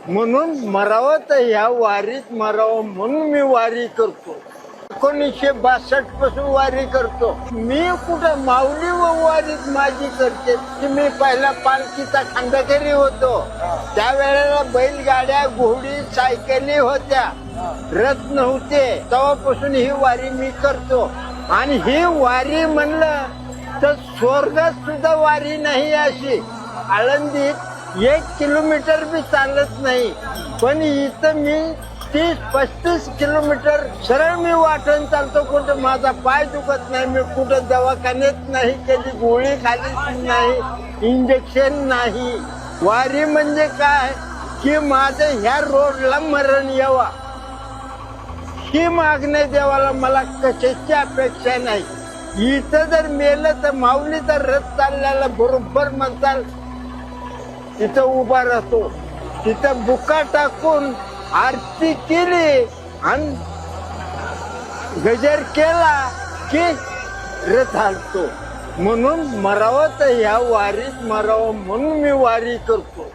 म्हणून मरावं तर ह्या वारीत मरावं म्हणून मी वारी करतो. 1962 पासून वारी करतो. मी कुठं माऊली व वारीत माझी करते की मी पहिला पालखीचा खंडकरी होतो. त्यावेळेला बैलगाड्या, घोडी, सायकली होत्या, रथ नव्हते. तेव्हापासून ही वारी मी करतो. आणि ही वारी म्हणलं तर स्वर्गात सुद्धा वारी नाही अशी. आळंदीत 1 किलोमीटर बी चालत नाही, पण इथं मी 30-35 किलोमीटर सरळ मी वाटण चालतो. कुठं माझा पाय दुखत नाही, मी कुठं दवाखान्यात नाही, कधी गोळी खाली नाही, इंजेक्शन नाही. वारी म्हणजे काय की माझं ह्या रोडला मरण यावा ही मागणे देवाला मला कशाची अपेक्षा नाही. इथं जर मेलं तर माऊलीचा रथ चालल्याला बरोबर म्हणताल तिथं उभा राहतो. तिथं बुका टाकून आरती केली आणि गजर केला की रथ हलतो. म्हणून मरावं तर ह्या वारीत मरावं म्हणून मी वारी करतो.